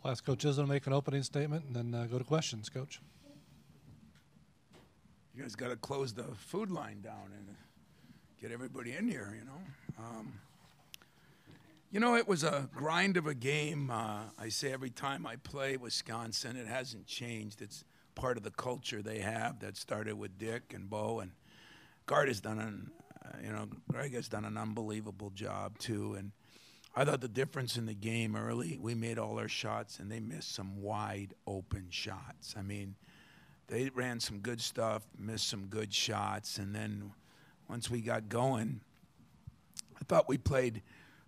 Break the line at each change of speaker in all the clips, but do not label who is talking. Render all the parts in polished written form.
We'll ask Coach Isla to make an opening statement and then go to questions, Coach.
You guys got to close the food line down and get everybody in here, it was a grind of a game. I say every time I play Wisconsin, it hasn't changed. It's part of the culture they have that started with Dick and Bo. And Greg has done an unbelievable job, too. And I thought the difference in the game early, we made all our shots, and they missed some wide open shots. I mean, they ran some good stuff, missed some good shots, and then once we got going, I thought we played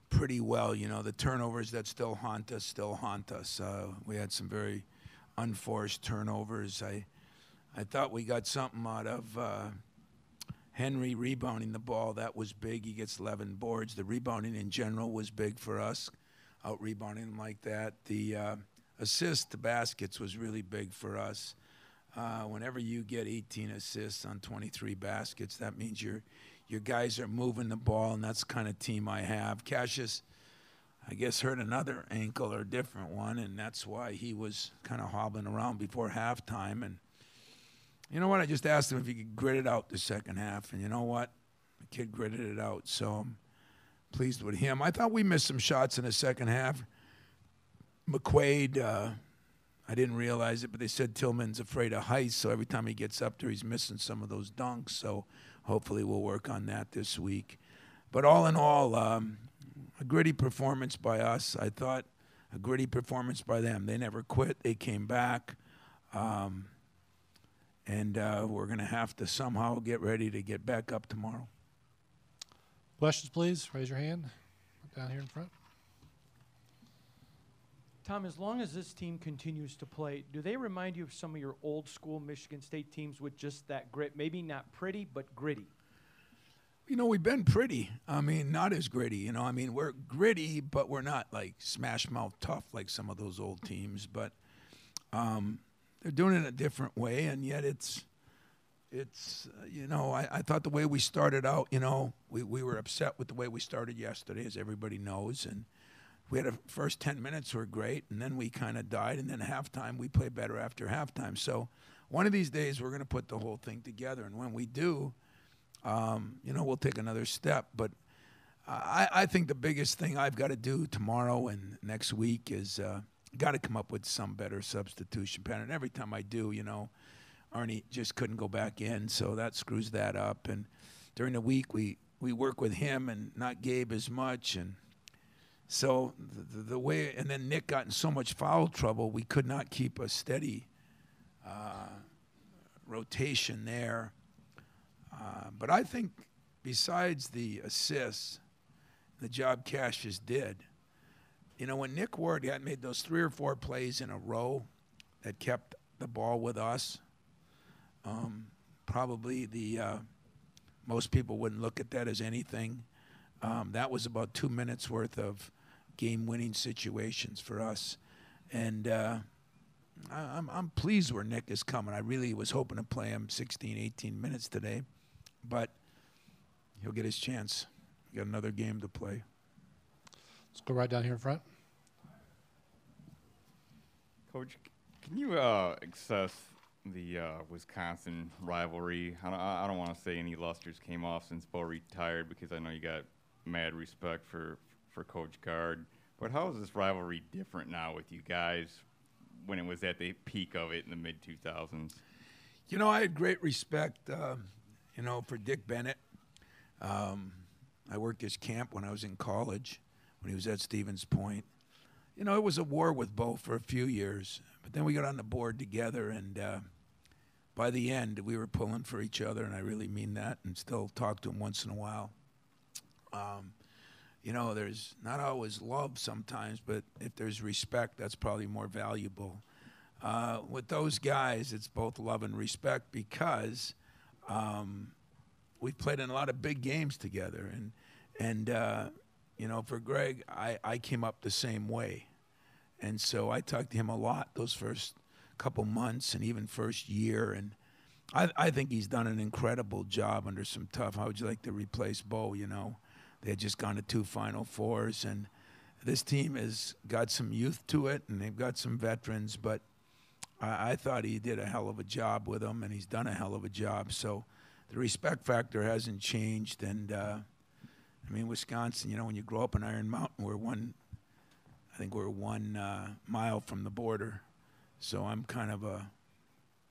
pretty well. The turnovers that still haunt us. We had some very unforced turnovers. I thought we got something out of Henry rebounding the ball. That was big. He gets 11 boards. The rebounding in general was big for us, out-rebounding him like that. The assist to baskets was really big for us. Whenever you get 18 assists on 23 baskets, that means your guys are moving the ball, and that's the kind of team I have. Cassius, I guess, hurt another ankle or a different one, and that's why he was kind of hobbling around before halftime. And you know what? I just asked him if he could grit it out the second half, and you know what? The kid gritted it out, so I'm pleased with him. I thought we missed some shots in the second half. McQuaid, I didn't realize it, but they said Tillman's afraid of heights, so every time he gets up there, he's missing some of those dunks. So hopefully we'll work on that this week. But all in all, a gritty performance by us. I thought a gritty performance by them. They never quit. They came back. And we're going to have to somehow get ready to get back up tomorrow.
Questions, please. Raise your hand down here in front.
Tom, as long as this team continues to play, do they remind you of some of your old school Michigan State teams with just that grit? Maybe not pretty, but gritty.
We've been pretty. Not as gritty. We're gritty, but we're not like smash mouth tough like some of those old teams. But they're doing it a different way, and yet I thought the way we started out, we were upset with the way we started yesterday, as everybody knows, and we had the first 10 minutes were great, and then we kind of died, and then halftime, we played better after halftime. So one of these days, we're going to put the whole thing together, and when we do, we'll take another step. But I think the biggest thing I've got to do tomorrow and next week is got to come up with some better substitution pattern. Every time I do, Arnie just couldn't go back in, so that screws that up. And during the week, we work with him and not Gabe as much, and so the way, and then Nick got in so much foul trouble, we could not keep a steady rotation there. But I think besides the assists, the job Cassius did, when Nick Ward had made those 3 or 4 plays in a row that kept the ball with us, probably most people wouldn't look at that as anything. That was about 2 minutes worth of game-winning situations for us. And I'm pleased where Nick is coming. I really was hoping to play him 16, 18 minutes today, but he'll get his chance. He got another game to play.
Let's go right down here in front.
Coach, can you assess the Wisconsin rivalry? I don't want to say any lusters came off since Bo retired, because I know you got mad respect for Coach Gard. But how is this rivalry different now with you guys when it was at the peak of it in the mid-2000s?
I had great respect, for Dick Bennett. I worked his camp when I was in college, when he was at Stevens Point. It was a war with Bo for a few years, but then we got on the board together, and by the end, we were pulling for each other, and I really mean that, and still talk to him once in a while. There's not always love sometimes, but if there's respect, that's probably more valuable. With those guys, it's both love and respect, because we've played in a lot of big games together. And for Greg, I came up the same way. And so I talked to him a lot those first couple months and even first year. And I think he's done an incredible job under some tough. How would you like to replace Bo? They had just gone to 2 Final Fours, and this team has got some youth to it, and they've got some veterans, but I thought he did a hell of a job with them, and he's done a hell of a job. So the respect factor hasn't changed. And, I mean, Wisconsin, you know, when you grow up in Iron Mountain, I think we're one mile from the border. So I'm kind of a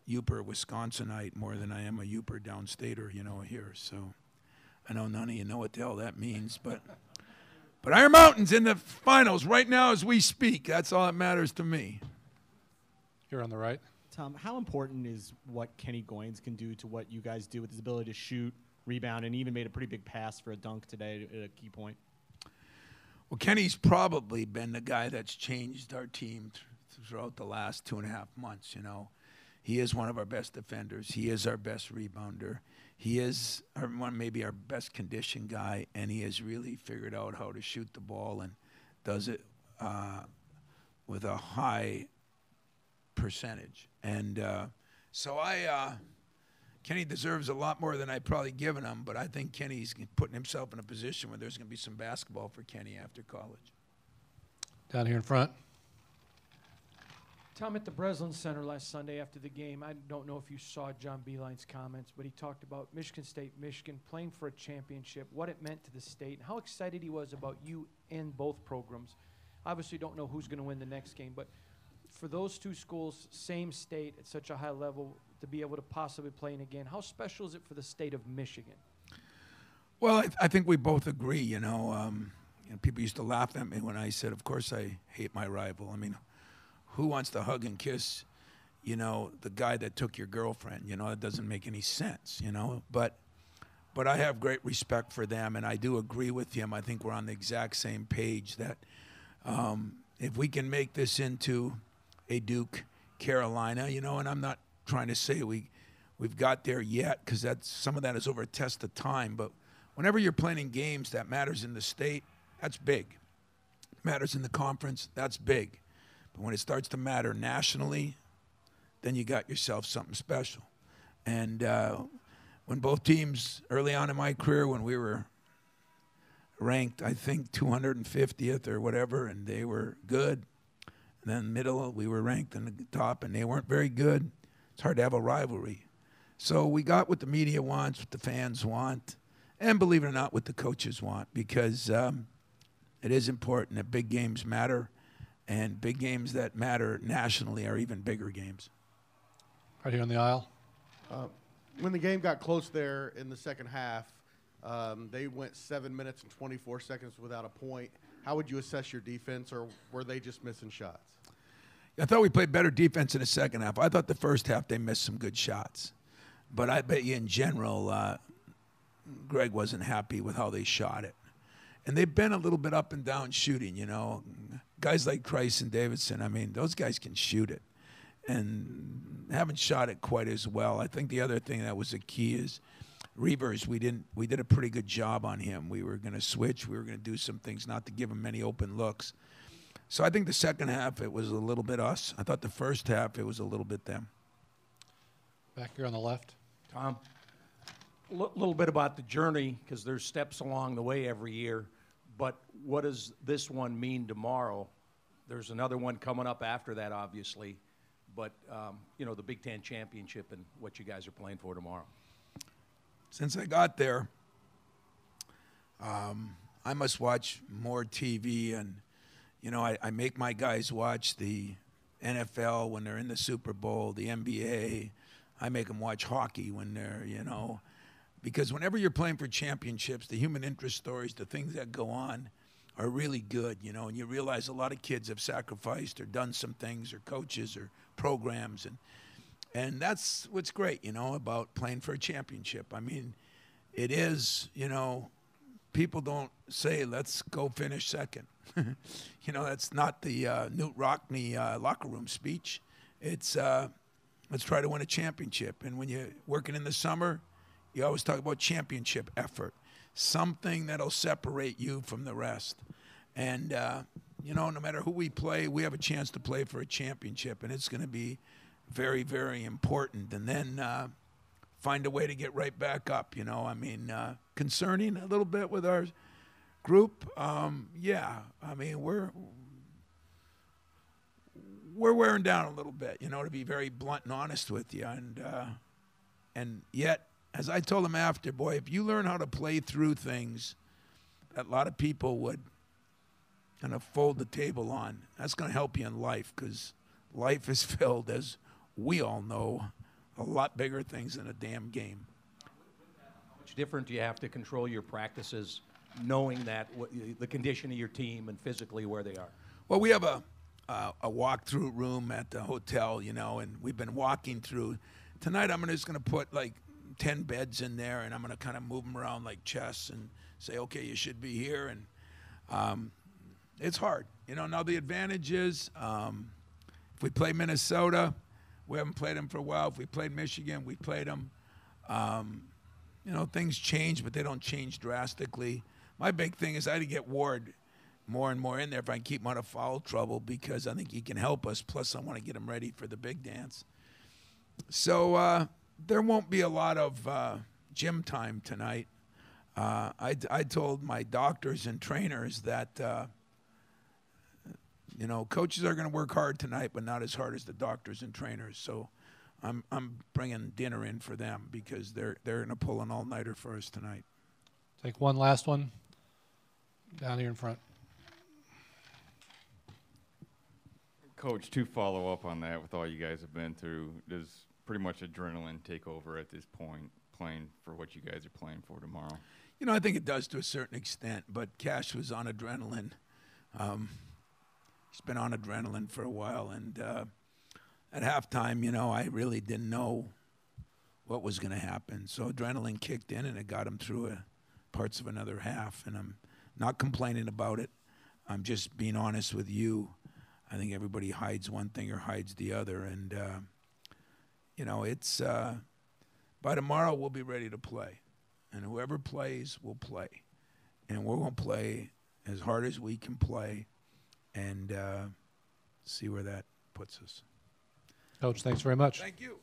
Uper Wisconsinite more than I am a Uper downstater, you know, here. So I know none of you know what the hell that means, but Iron Mountain's in the finals right now as we speak. That's all that matters to me.
Here on the right.
Tom, how important is what Kenny Goins can do to what you guys do with his ability to shoot, rebound, and even made a pretty big pass for a dunk today at a key point?
Well, Kenny's probably been the guy that's changed our team throughout the last 2.5 months, you know. He is one of our best defenders. He is our best rebounder. He is maybe our best condition guy, and he has really figured out how to shoot the ball and does it with a high percentage. And so Kenny deserves a lot more than I've probably given him, but I think Kenny's putting himself in a position where there's going to be some basketball for Kenny after college.
Down here in front.
Tom, at the Breslin Center last Sunday after the game, I don't know if you saw John Beeline's comments, but he talked about Michigan State, Michigan playing for a championship, what it meant to the state, and how excited he was about you in both programs. Obviously, don't know who's going to win the next game, but for those two schools, same state at such a high level, to be able to possibly play in again, how special is it for the state of Michigan?
Well, I think we both agree, you know. People used to laugh at me when I said, of course I hate my rival. I mean, who wants to hug and kiss, you know, the guy that took your girlfriend? You know, it doesn't make any sense, you know. But I have great respect for them, and I do agree with him. I think we're on the exact same page that if we can make this into a Duke Carolina, you know, and I'm not trying to say we've got there yet, because some of that is over a test of time, but whenever you're playing in games that matters in the state, that's big. Matters in the conference, that's big. But when it starts to matter nationally, then you got yourself something special. And when both teams, early on in my career, when we were ranked, I think, 250th or whatever, and they were good, and then middle, we were ranked in the top, and they weren't very good. It's hard to have a rivalry. So we got what the media wants, what the fans want, and believe it or not, what the coaches want, because it is important that big games matter, and big games that matter nationally are even bigger games.
Right here on the aisle.
When the game got close there in the second half, they went 7 minutes and 24 seconds without a point. How would you assess your defense, or were they just missing shots?
I thought we played better defense in the second half. I thought the first half they missed some good shots. But I bet you in general, Greg wasn't happy with how they shot it. And they've been a little bit up and down shooting, you know. Guys like Trice and Davidson, I mean, those guys can shoot it. And haven't shot it quite as well. I think the other thing that was a key is Reavers. We did a pretty good job on him. We were going to switch. We were going to do some things not to give him many open looks. So I think the second half, it was a little bit us. I thought the first half, it was a little bit them.
Back here on the left.
Tom, a little bit about the journey, because there's steps along the way every year. But what does this one mean tomorrow? There's another one coming up after that, obviously. But, you know, the Big Ten Championship and what you guys are playing for tomorrow.
Since I got there, I must watch more TV. And, you know, I make my guys watch the NFL when they're in the Super Bowl, the NBA. I make them watch hockey when they're, you know. Because whenever you're playing for championships, the human interest stories, the things that go on are really good, you know. And you realize a lot of kids have sacrificed or done some things, or coaches or programs. And that's what's great, you know, about playing for a championship. I mean, it is, you know, people don't say, let's go finish second. You know, that's not the Newt Rockney locker room speech. It's let's try to win a championship. And when you're working in the summer, you always talk about championship effort, something that'll separate you from the rest. And, you know, no matter who we play, we have a chance to play for a championship, and it's going to be very, very important. And then find a way to get right back up, you know. I mean, concerning a little bit with our Group, yeah. I mean, we're wearing down a little bit, to be very blunt and honest with you. And yet, as I told him after, boy, if you learn how to play through things that a lot of people would kind of fold the table on, that's going to help you in life, because life is filled, as we all know, a lot bigger things than a damn game.
How much different do you have to control your practices, knowing that the condition of your team and physically where they are?
Well, we have a walk-through room at the hotel, and we've been walking through. Tonight I'm just going to put like 10 beds in there, and I'm going to kind of move them around like chess and say, okay, you should be here. And it's hard. Now the advantage is if we play Minnesota, we haven't played them for a while. If we played Michigan, we played them. Things change, but they don't change drastically. My big thing is I had to get Ward more and more in there if I can keep him out of foul trouble, because I think he can help us. Plus, I want to get him ready for the big dance. So there won't be a lot of gym time tonight. I told my doctors and trainers that, coaches are going to work hard tonight, but not as hard as the doctors and trainers. So I'm bringing dinner in for them, because they're going to pull an all-nighter for us tonight.
Take one last one. Down here in front.
Coach, to follow up on that, with all you guys have been through, does pretty much adrenaline take over at this point, playing for what you guys are playing for tomorrow?
I think it does to a certain extent, but Cash was on adrenaline. He's been on adrenaline for a while, and at halftime, I really didn't know what was going to happen. So adrenaline kicked in, and it got him through parts of another half, and I'm not complaining about it. I'm just being honest with you. I think everybody hides one thing or hides the other, and it's by tomorrow we'll be ready to play, and whoever plays will play, and we're going to play as hard as we can play, and see where that puts us.
Coach, thanks very much.
Thank you.